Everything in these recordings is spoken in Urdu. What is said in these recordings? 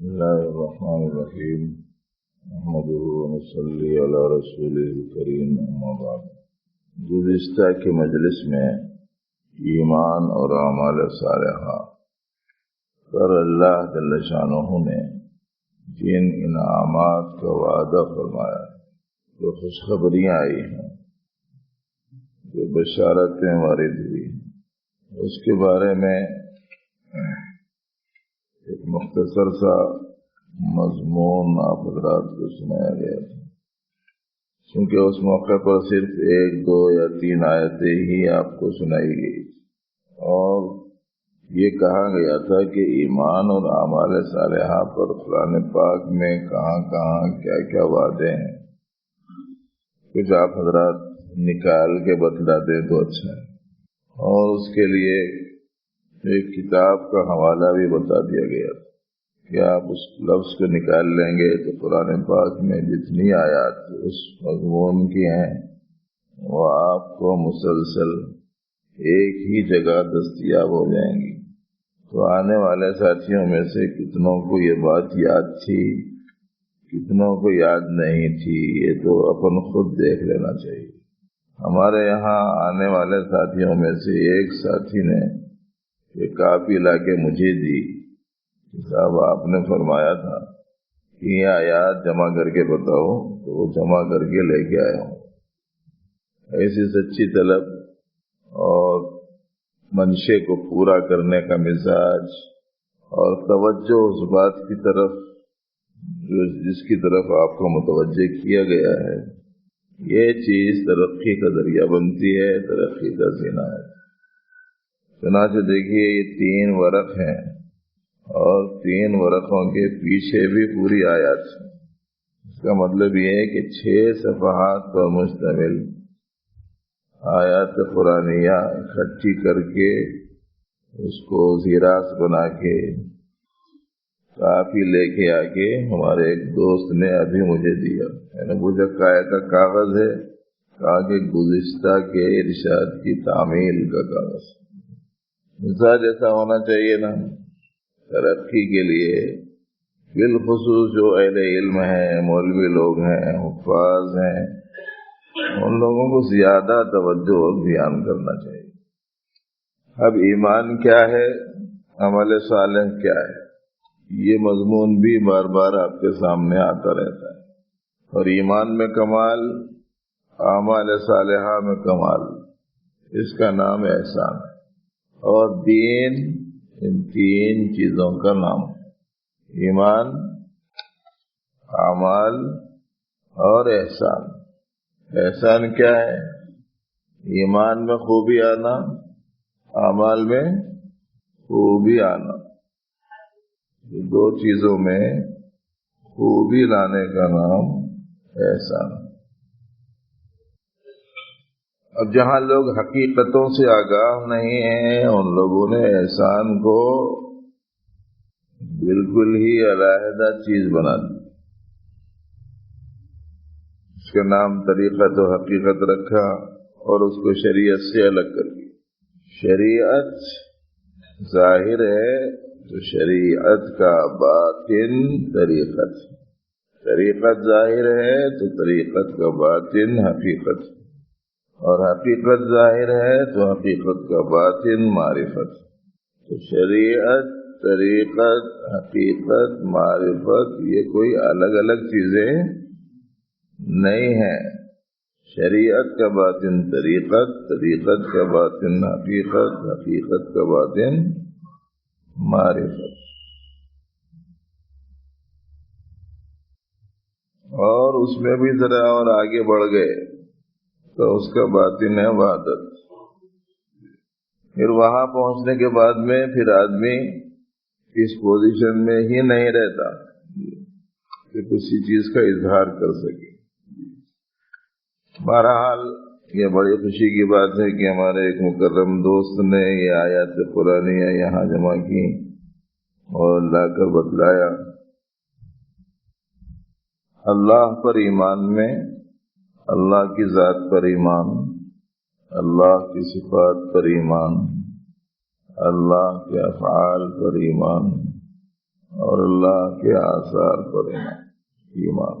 بسم الله الرحمن الرحيم. نحمده ونصلي على رسوله الكريم، اما بعد. گزشتہ کے مجلس میں ایمان اور اعمال صالحہ پر اللہ جل شانہ نے جن انعامات کا وعدہ فرمایا، جو خوشخبریاں آئی ہیں، جو بشارتیں وارد ہوئی، اس کے بارے میں ایک مختصر سا مضمون آپ حضرات کو سنایا گیا تھا، کیونکہ اس موقع پر صرف 1، 2 یا 3 آیتیں ہی آپ کو سنائی گئی اور یہ کہا گیا تھا کہ ایمان اور اعمال صالحہ پر قرآن پاک میں کہاں کہاں کیا کیا وعدے ہیں، کچھ آپ حضرات نکال کے بتلا دیں تو اچھا ہے، اور اس کے لیے ایک کتاب کا حوالہ بھی بتا دیا گیا کہ آپ اس لفظ کو نکال لیں گے تو قرآن پاک میں جتنی آیات اس مضمون کی ہیں وہ آپ کو مسلسل ایک ہی جگہ دستیاب ہو جائیں گی۔ تو آنے والے ساتھیوں میں سے کتنوں کو یہ بات یاد تھی، کتنوں کو یاد نہیں تھی، یہ تو اپن خود دیکھ لینا چاہیے۔ ہمارے یہاں آنے والے ساتھیوں میں سے ایک ساتھی نے یہ کاپی لا کے مجھے دی کہ صاحب آپ نے فرمایا تھا کہ یہ آیات جمع کر کے بتاؤ، تو وہ جمع کر کے لے کے آیا ہوں۔ ایسی سچی طلب اور منشے کو پورا کرنے کا مزاج اور توجہ اس بات کی طرف جس کی طرف آپ کو متوجہ کیا گیا ہے، یہ چیز ترقی کا ذریعہ بنتی ہے، ترقی کا زینہ ہے۔ چنانچہ دیکھیے یہ 3 ورق ہیں اور 3 ورقوں کے پیچھے بھی پوری آیات ہیں۔ اس کا مطلب یہ ہے کہ 6 صفحات پر مشتمل آیات قرآنیہ اکٹھی کر کے اس کو زیراس بنا کے کافی لے کے آ کے ہمارے ایک دوست نے ابھی مجھے دیا۔ میں نے پوچھا کائے کا کاغذ ہے؟ کہا کہ گزشتہ کے ارشاد کی تعمیل کا کاغذ۔ مزاج ایسا ہونا چاہیے نا ترقی کے لیے، بالخصوص جو اہل علم ہیں، مولوی لوگ ہیں، حفاظ ہیں، ان لوگوں کو زیادہ توجہ اور دھیان کرنا چاہیے۔ اب ایمان کیا ہے، عمل صالح کیا ہے، یہ مضمون بھی بار بار آپ کے سامنے آتا رہتا ہے۔ اور ایمان میں کمال، اعمال صالحہ میں کمال، اس کا نام احسان ہے۔ اور دین ان 3 چیزوں کا نام ہے، ایمان، اعمال اور احسان۔ احسان کیا ہے؟ ایمان میں خوبی آنا، اعمال میں خوبی آنا، یہ 2 چیزوں میں خوبی لانے کا نام احسان۔ اب جہاں لوگ حقیقتوں سے آگاہ نہیں ہیں، ان لوگوں نے احسان کو بالکل ہی علیحدہ چیز بنا دی، اس کا نام طریقت و حقیقت رکھا اور اس کو شریعت سے الگ کر دیا۔ شریعت ظاہر ہے تو شریعت کا باطن طریقت، طریقت ظاہر ہے تو طریقت کا باطن حقیقت، اور حقیقت ظاہر ہے تو حقیقت کا باطن معرفت۔ تو شریعت، طریقت، حقیقت، معرفت یہ کوئی الگ الگ چیزیں نہیں ہیں۔ شریعت کا باطن طریقت، طریقت کا باطن حقیقت، حقیقت کا باطن معرفت۔ اور اس میں بھی ذرا اور آگے بڑھ گئے تو اس کا باطن ہے وحدت۔ پھر وہاں پہنچنے کے بعد میں پھر آدمی اس پوزیشن میں ہی نہیں رہتا کہ کسی چیز کا اظہار کر سکے۔ بہرحال یہ بڑی خوشی کی بات ہے کہ ہمارے ایک مکرم دوست نے یہ آیات قرآنیہ یہاں جمع کی اور لا کر بتلایا۔ اللہ پر ایمان میں اللہ کی ذات پر ایمان، اللہ کی صفات پر ایمان، اللہ کے افعال پر ایمان، اور اللہ کے آثار پر ایمان،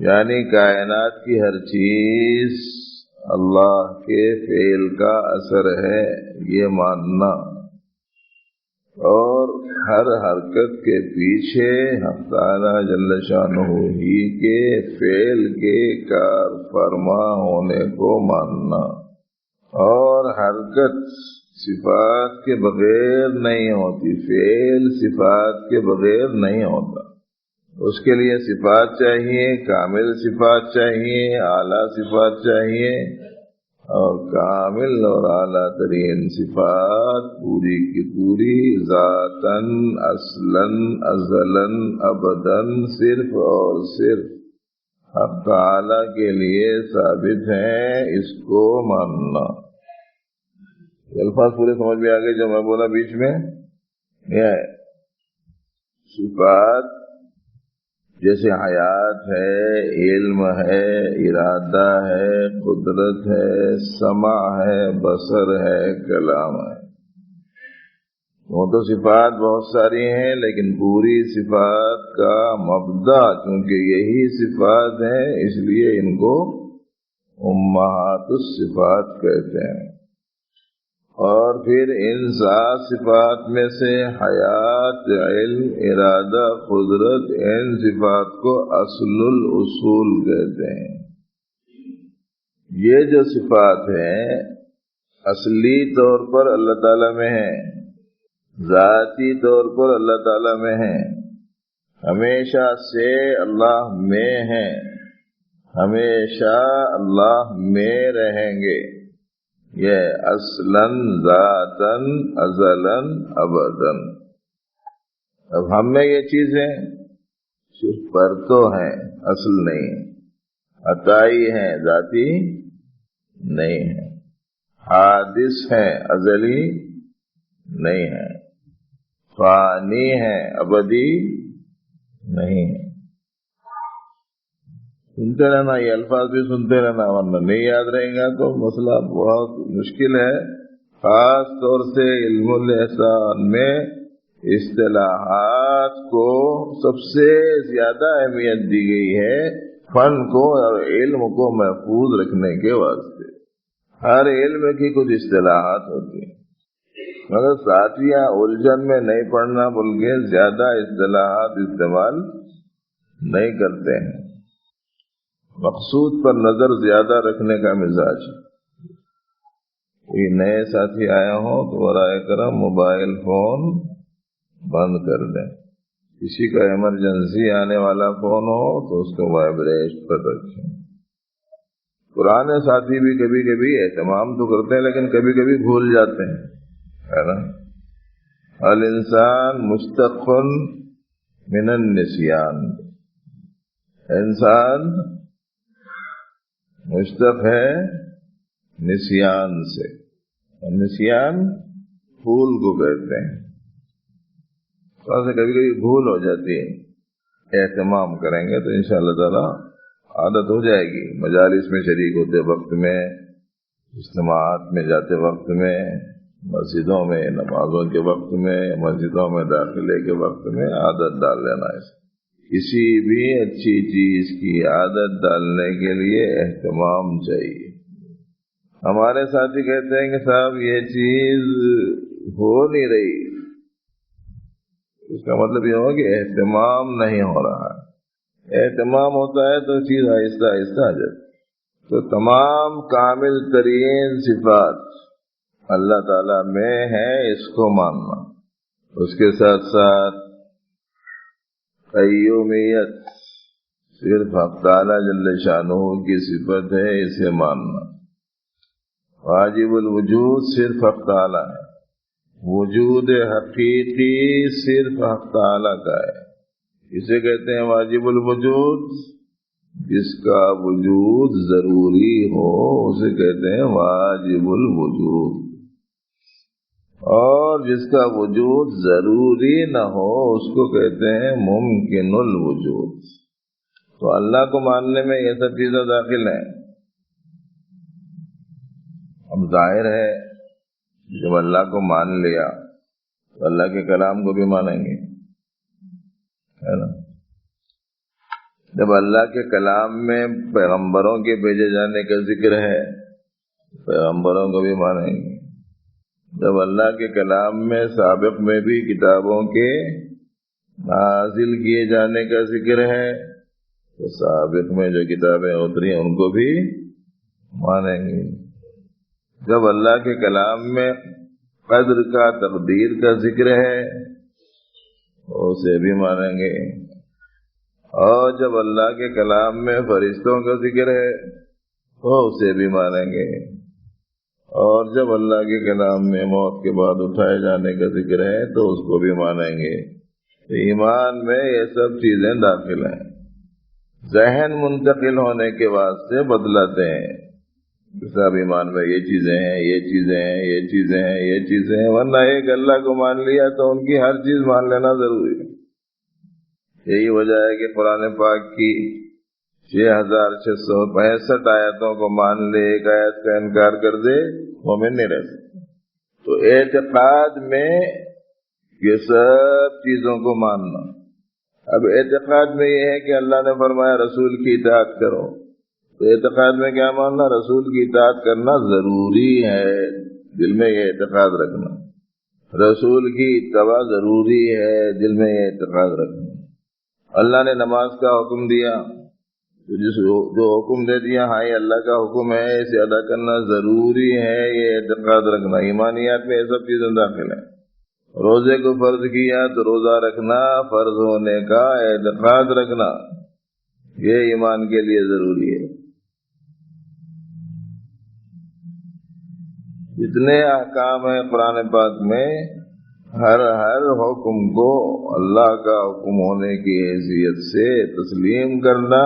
یعنی کائنات کی ہر چیز اللہ کے فعل کا اثر ہے یہ ماننا، اور ہر حرکت کے پیچھے حق تعالی جل شانہ ہی کے فعل کے کار فرما ہونے کو ماننا، اور حرکت صفات کے بغیر نہیں ہوتی، فعل صفات کے بغیر نہیں ہوتا، اس کے لیے صفات چاہیے، کامل صفات چاہیے، اعلیٰ صفات چاہیے، اور کامل اور اعلیٰ ترین صفات پوری کی پوری ذاتاً اصلاً ازلاً ابداً صرف اور صرف حق تعالی کے لیے ثابت ہیں، اس کو ماننا۔ یہ الفاظ پورے سمجھ میں آگئے جو میں بولا بیچ میں؟ یہ ہے صفات جیسے حیات ہے، علم ہے، ارادہ ہے، قدرت ہے، سمع ہے، بصر ہے، کلام ہے۔ وہ تو صفات بہت ساری ہیں، لیکن پوری صفات کا مبدا چونکہ یہی صفات ہیں، اس لیے ان کو امہات الصفات کہتے ہیں۔ اور پھر ان سات صفات میں سے حیات، علم، ارادہ، قدرت، ان صفات کو اصل الاصول کہتے ہیں۔ یہ جو صفات ہیں اصلی طور پر اللہ تعالیٰ میں ہیں، ذاتی طور پر اللہ تعالیٰ میں ہیں، ہمیشہ سے اللہ میں ہیں، ہمیشہ اللہ میں رہیں گے، یہ اصلاً ذاتاً ازلاً ابداً۔ اب ہم میں یہ چیزیں صرف پر تو ہیں، اصل نہیں ہیں، عطائی ہیں، ذاتی نہیں ہیں، حادث ہیں، ازلی نہیں ہیں، فانی ہیں، ابدی نہیں ہیں۔ سنتے رہنا، یہ الفاظ بھی سنتے رہنا، ورنہ نہیں یاد رہیں گا تو مسئلہ بہت مشکل ہے۔ خاص طور سے علم الاحسان میں اصطلاحات کو سب سے زیادہ اہمیت دی گئی ہے، فن کو اور علم کو محفوظ رکھنے کے واسطے۔ ہر علم کی کچھ اصطلاحات ہوتی ہیں، مگر ساتھیاں الجھن میں نہیں پڑنا بلکہ زیادہ اصطلاحات استعمال نہیں کرتے ہیں، مقصود پر نظر زیادہ رکھنے کا مزاج۔ کوئی نئے ساتھی آئے ہوں تو برائے کرم موبائل فون بند کر دیں، کسی کا ایمرجنسی آنے والا فون ہو تو اس کو وائبریٹ پر رکھیں۔ پرانے ساتھی بھی کبھی کبھی اہتمام تو کرتے ہیں لیکن کبھی کبھی بھول جاتے ہیں، ہے نا؟ الانسان مشتق من النسیان، انسان مشتق ہے نسیان سے، نسیان بھول کو کہتے ہیں۔ تھوڑا سا کبھی کبھی بھول ہو جاتی ہے، اہتمام کریں گے تو انشاءاللہ تعالی عادت ہو جائے گی، مجالس میں شریک ہوتے وقت میں، اجتماعات میں جاتے وقت میں، مسجدوں میں نمازوں کے وقت میں، مسجدوں میں داخلے کے وقت میں عادت ڈال لینا ہے۔ کسی بھی اچھی چیز کی عادت ڈالنے کے لیے اہتمام چاہیے۔ ہمارے ساتھی کہتے ہیں کہ صاحب یہ چیز ہو نہیں رہی، اس کا مطلب یہ ہوا کہ اہتمام نہیں ہو رہا ہے۔ اہتمام ہوتا ہے تو چیز آہستہ آہستہ آ جاتی۔ تو تمام کامل ترین صفات اللہ تعالیٰ میں ہے، اس کو ماننا۔ اس کے ساتھ ساتھ قیومیت صرف حق تعالیٰ جل شانہ کی صفت ہے، اسے ماننا۔ واجب الوجود صرف حق تعالیٰ ہے، وجود حقیقی صرف حق تعالیٰ کا ہے، اسے کہتے ہیں واجب الوجود۔ جس کا وجود ضروری ہو اسے کہتے ہیں واجب الوجود، اور جس کا وجود ضروری نہ ہو اس کو کہتے ہیں ممکن الوجود۔ تو اللہ کو ماننے میں یہ سب چیزیں داخل ہیں۔ اب ظاہر ہے جب اللہ کو مان لیا تو اللہ کے کلام کو بھی مانیں گے، ہے نا. جب اللہ کے کلام میں پیغمبروں کے بھیجے جانے کا ذکر ہے پیغمبروں کو بھی مانیں گے. جب اللہ کے کلام میں سابق میں بھی کتابوں کے نازل کیے جانے کا ذکر ہے تو سابق میں جو کتابیں اتری ہیں ان کو بھی مانیں گے. جب اللہ کے کلام میں قدر کا تقدیر کا ذکر ہے اسے بھی مانیں گے. اور جب اللہ کے کلام میں فرشتوں کا ذکر ہے تو اسے بھی مانیں گے. اور جب اللہ کے کلام میں موت کے بعد اٹھائے جانے کا ذکر ہے تو اس کو بھی مانیں گے. ایمان میں یہ سب چیزیں داخل ہیں. ذہن منتقل ہونے کے واسطے بدلاتے ہیں. سب ایمان میں یہ چیزیں ہیں یہ چیزیں ہیں یہ چیزیں ہیں یہ چیزیں ہیں، ورنہ ایک اللہ کو مان لیا تو ان کی ہر چیز مان لینا ضروری ہے. یہی وجہ ہے کہ قرآن پاک کی 6665 آیتوں کو مان لے ایک آیت کا انکار کر دے مومن نہیں رہ سکتا. تو اعتقاد میں یہ سب چیزوں کو ماننا. اب اعتقاد میں یہ ہے کہ اللہ نے فرمایا رسول کی اطاعت کرو، تو اعتقاد میں کیا ماننا؟ رسول کی اطاعت کرنا ضروری ہے. دل میں یہ اعتقاد رکھنا. رسول کی اتباع ضروری ہے، دل میں یہ اعتقاد رکھنا. اللہ نے نماز کا حکم دیا جو حکم دے دیا ہاں یہ اللہ کا حکم ہے اسے ادا کرنا ضروری ہے، یہ اعتقاد رکھنا. ایمانیات میں یہ سب چیزیں داخل ہیں. روزے کو فرض کیا تو روزہ رکھنا، فرض ہونے کا اعتقاد رکھنا، یہ ایمان کے لیے ضروری ہے. جتنے احکام ہیں قرآن پاک میں ہر حکم کو اللہ کا حکم ہونے کی حیثیت سے تسلیم کرنا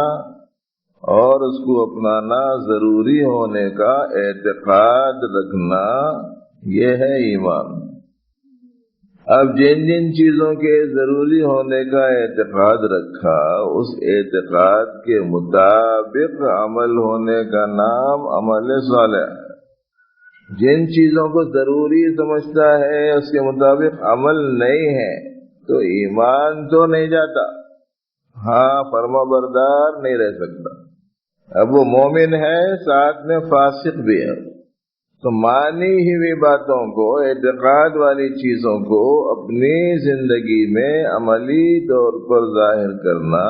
اور اس کو اپنانا، ضروری ہونے کا اعتقاد رکھنا، یہ ہے ایمان. اب جن جن چیزوں کے ضروری ہونے کا اعتقاد رکھا اس اعتقاد کے مطابق عمل ہونے کا نام عمل صالح ہے. جن چیزوں کو ضروری سمجھتا ہے اس کے مطابق عمل نہیں ہے تو ایمان تو نہیں جاتا، ہاں فرما بردار نہیں رہ سکتا. اب وہ مومن ہے ساتھ میں فاسق بھی ہے. تو مانی ہوئی باتوں کو، اعتقاد والی چیزوں کو اپنی زندگی میں عملی طور پر ظاہر کرنا،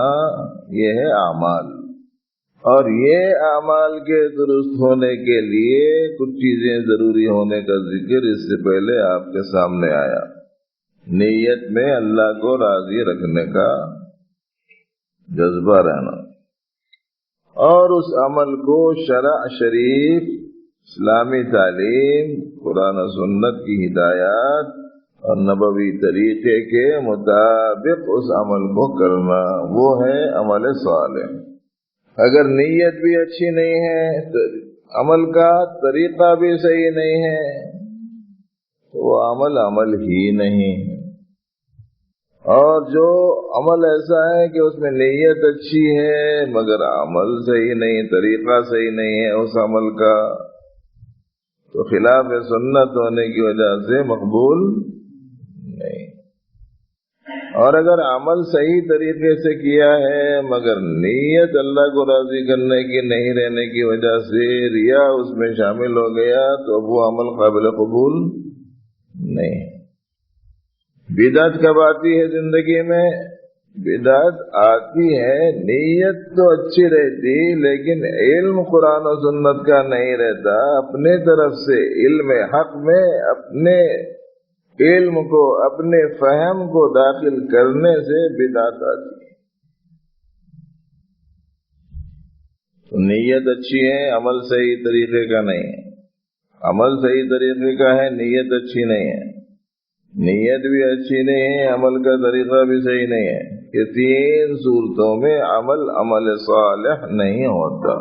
یہ ہے اعمال. اور یہ اعمال کے درست ہونے کے لیے کچھ چیزیں ضروری ہونے کا ذکر اس سے پہلے آپ کے سامنے آیا. نیت میں اللہ کو راضی رکھنے کا جذبہ رہنا، اور اس عمل کو شرع شریف، اسلامی تعلیم، قرآن و سنت کی ہدایات اور نبوی طریقے کے مطابق اس عمل کو کرنا، وہ ہے عمل صالح. اگر نیت بھی اچھی نہیں ہے تو عمل کا طریقہ بھی صحیح نہیں ہے تو وہ عمل ہی نہیں ہے. اور جو عمل ایسا ہے کہ اس میں نیت اچھی ہے مگر عمل صحیح نہیں، طریقہ صحیح نہیں ہے اس عمل کا، تو خلاف سنت ہونے کی وجہ سے مقبول نہیں. اور اگر عمل صحیح طریقے سے کیا ہے مگر نیت اللہ کو راضی کرنے کی نہیں رہنے کی وجہ سے ریا اس میں شامل ہو گیا تو وہ عمل قابل قبول نہیں. بدعت کب آتی ہے زندگی میں؟ بدعت آتی ہے نیت تو اچھی رہتی لیکن علم قرآن و سنت کا نہیں رہتا، اپنے طرف سے علم حق میں اپنے علم کو، اپنے فہم کو داخل کرنے سے بدعت آتی ہے. تو نیت اچھی ہے، عمل صحیح طریقے کا نہیں ہے. عمل صحیح طریقے کا ہے، نیت اچھی نہیں ہے. نیت بھی اچھی نہیں ہے، عمل کا طریقہ بھی صحیح نہیں ہے. یہ تین صورتوں میں عمل صالح نہیں ہوتا.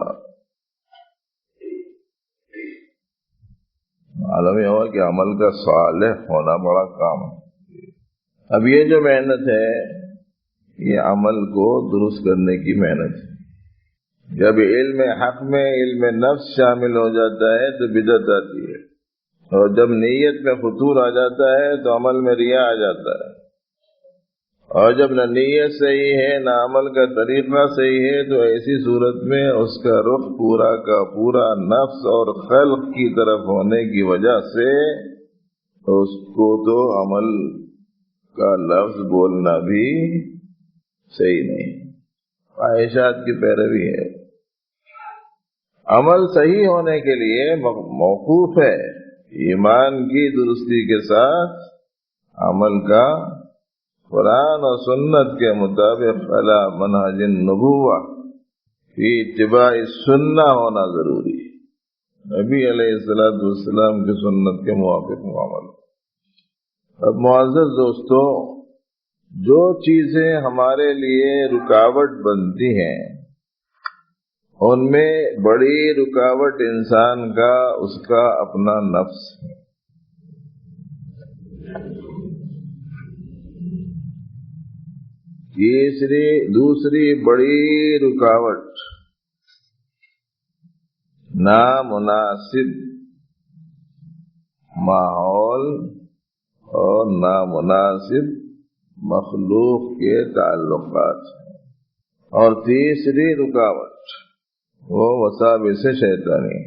معلوم یہ ہوا کہ عمل کا صالح ہونا بڑا کام ہے. اب یہ جو محنت ہے یہ عمل کو درست کرنے کی محنت ہے. جب علم حق میں علم نفس شامل ہو جاتا ہے تو بدعت آتی ہے، اور جب نیت میں فتور آ جاتا ہے تو عمل میں ریا آ جاتا ہے، اور جب نہ نیت صحیح ہے نہ عمل کا طریقہ صحیح ہے تو ایسی صورت میں اس کا رخ پورا کا پورا نفس اور خلق کی طرف ہونے کی وجہ سے اس کو تو عمل کا لفظ بولنا بھی صحیح نہیں، خواہشات کی پیروی ہے۔ عمل صحیح ہونے کے لیے موقوف ہے ایمان کی درستی کے ساتھ عمل کا قرآن اور سنت کے مطابق علی منہج النبوہ فی اتباع سنہ ہونا ضروری ہے، نبی علیہ السلام کی سنت کے موافق عمل۔ اب معزز دوستو، جو چیزیں ہمارے لیے رکاوٹ بنتی ہیں ان میں بڑی رکاوٹ انسان کا اس کا اپنا نفس ہے۔ دوسری بڑی رکاوٹ نامناسب ماحول اور نامناسب مخلوق کے تعلقات ہیں، اور تیسری رکاوٹ وہ وساوس شیطانی۔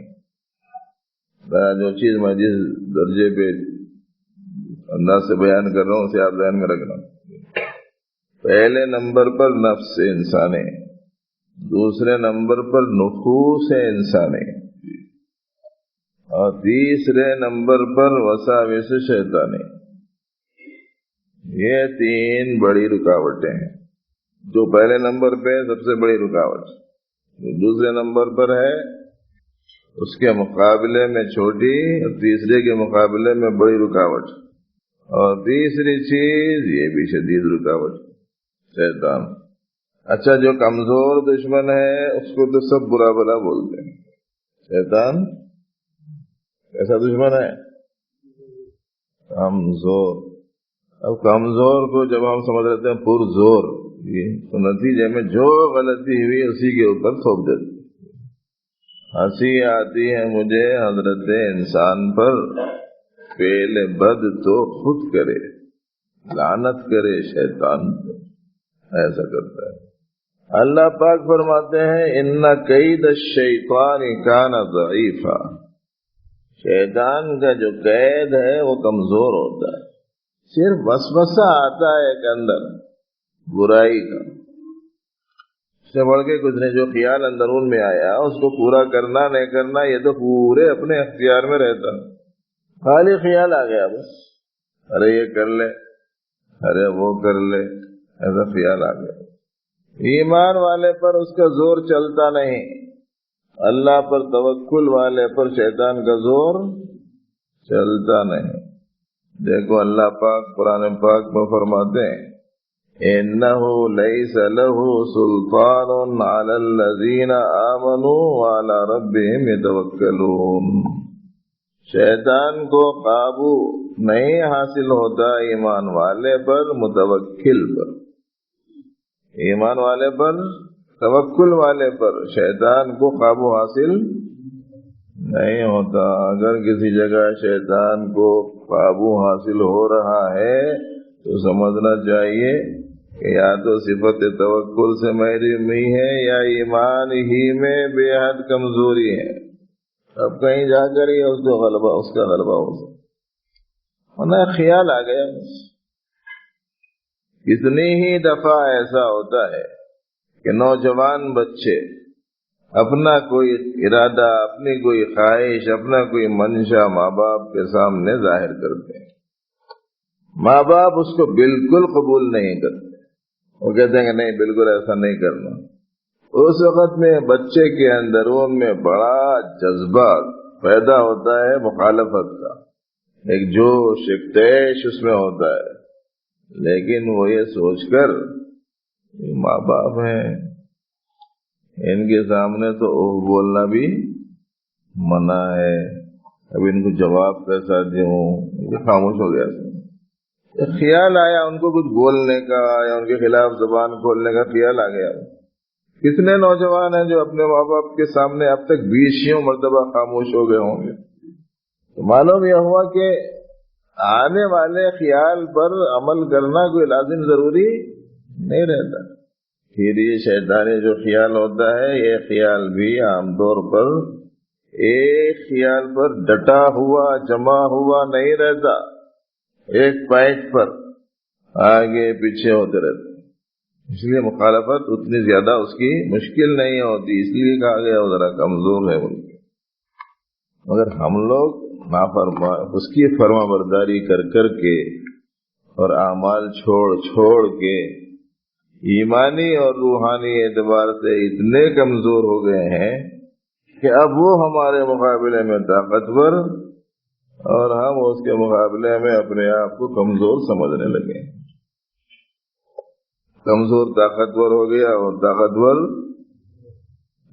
جو چیز میں جس درجے پہ انداز سے بیان کر رہا ہوں اسے آپ ذہن میں رکھنا۔ پہلے نمبر پر نفس انسانی، دوسرے نمبر پر نفوس انسانی، اور تیسرے نمبر پر وساوس شیطانی۔ یہ تین بڑی رکاوٹیں ہیں۔ جو پہلے نمبر پہ سب سے بڑی رکاوٹ، جو دوسرے نمبر پر ہے اس کے مقابلے میں چھوٹی اور تیسرے کے مقابلے میں بڑی رکاوٹ، اور تیسری چیز یہ بھی شدید رکاوٹ، شیطان۔ اچھا، جو کمزور دشمن ہے اس کو تو سب برا بلا بولتے ہیں۔ شیطان ایسا دشمن ہے کمزور۔ اب کمزور کو جب ہم سمجھ لیتے ہیں پرزور، تو نتیجے میں جو غلطی ہوئی اسی کے اوپر تھوپ دیتے۔ ہنسی آتی ہے مجھے حضرت انسان پر، فعل بد تو خود کرے، لعنت کرے شیطان پر، ایسا کرتا ہے۔ اللہ پاک فرماتے ہیں ان کید الشیطان کان ضعیفا، شیطان کا جو قید ہے وہ کمزور ہوتا ہے۔ صرف وسوسہ آتا ہے ایک اندر برائی کا، اس سے بڑھ کے کچھ نہیں۔ جو خیال اندرون میں آیا اس کو پورا کرنا نہیں کرنا یہ تو پورے اپنے اختیار میں رہتا۔ خالی خیال آ گیا بس، ارے یہ کر لے، ارے وہ کر لے، ایسا خیال آ گیا۔ ایمان والے پر اس کا زور چلتا نہیں، اللہ پر توکل والے پر شیطان کا زور چلتا نہیں۔ دیکھو اللہ پاک قرآن پاک میں فرماتے ہیں اِنَّهُ لَيْسَ لَهُ سُلْطَانٌ عَلَى الَّذِينَ آمَنُوا وَعَلَى رَبِّهِمْ يَتَوَكَّلُونَ، شیطان کو قابو نہیں حاصل ہوتا ایمان والے پر، متوکل پر، ایمان والے پر، توکل والے پر شیطان کو قابو حاصل نہیں ہوتا۔ اگر کسی جگہ شیطان کو قابو حاصل ہو رہا ہے تو سمجھنا چاہیے کہ یا تو صفت توکل سے محرومی ہے یا ایمان ہی میں بے حد کمزوری ہے۔ اب کہیں جا کر ہی اس کا غلبہ ہو سکتا، ورنہ خیال آ گیا۔ کتنی ہی دفعہ ایسا ہوتا ہے کہ نوجوان بچے اپنا کوئی ارادہ، اپنی کوئی خواہش، اپنا کوئی منشا ماں باپ کے سامنے ظاہر کرتے ہیں، ماں باپ اس کو بالکل قبول نہیں کرتے، وہ کہتے ہیں کہ نہیں بالکل ایسا نہیں کرنا۔ اس وقت میں بچے کے اندرون میں بڑا جذبہ پیدا ہوتا ہے مخالفت کا، ایک جوش، ایک تیش اس میں ہوتا ہے، لیکن وہ یہ سوچ کر ماں باپ ہیں، ان کے سامنے تو بولنا بھی منع ہے، اب ان کو جواب کیسا دوں، یہ خاموش ہو گیا۔ خیال آیا ان کو کچھ بولنے کا یا ان کے خلاف زبان کھولنے کا خیال آ گیا۔ کتنے نوجوان ہیں جو اپنے ماں باپ کے سامنے اب تک 20 مرتبہ خاموش ہو گئے ہوں گے۔ تو معلوم یہ ہوا کہ آنے والے خیال پر عمل کرنا کوئی لازم ضروری نہیں رہتا. پھر یہ شیطانی جو خیال ہوتا ہے یہ خیال بھی عام طور پر ایک خیال پر ڈٹا ہوا جمع ہوا نہیں رہتا، ایک پوائنٹ پر آگے پیچھے ہوتے رہتے، اس لیے مخالفت اتنی زیادہ اس کی مشکل نہیں ہوتی، اس لیے کہا گیا وہ ذرا کمزور ہے بول کے. مگر ہم لوگ اس کی فرما برداری کر کر کے اور اعمال چھوڑ کے ایمانی اور روحانی اعتبار سے اتنے کمزور ہو گئے ہیں کہ اب وہ ہمارے مقابلے میں طاقتور اور ہم اس کے مقابلے میں اپنے آپ کو کمزور سمجھنے لگے. کمزور طاقتور ہو گیا اور طاقتور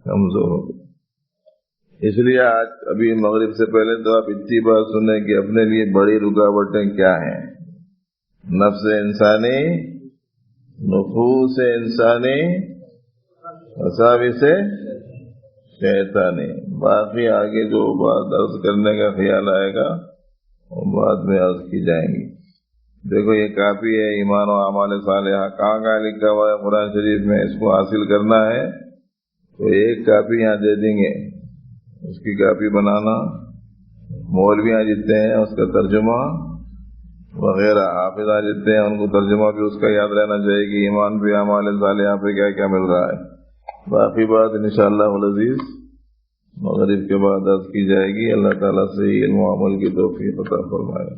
کمزور ہو گیا. اس لیے آج ابھی مغرب سے پہلے تو آپ اتنی بات سنیں کہ اپنے لیے بڑی رکاوٹیں کیا ہیں. نفس انسانی، نفوس انسانی، وساوس شیطانی. باقی آگے جو بات عرض کرنے کا خیال آئے گا وہ بعد میں عرض کی جائیں گی. دیکھو یہ کافی ہے ایمان و اعمال صالحہ، کہاں لکھا ہوا ہے قرآن شریف میں. اس کو حاصل کرنا ہے تو ایک کاپی یہاں دے دیں گے، اس کی کاپی بنانا، مولویاں جتنے ہیں اس کا ترجمہ وغیرہ، حافظہ جتنے ہیں ان کو ترجمہ بھی اس کا یاد رہنا چاہیے کہ ایمان پہ اعمال صالحہ پہ کیا کیا مل رہا ہے. باقی بات انشاءاللہ العزیز مغرب کے بعد عرض کی جائے گی. اللہ تعالیٰ سے علم و عمل کی توفیق عطا فرمائے.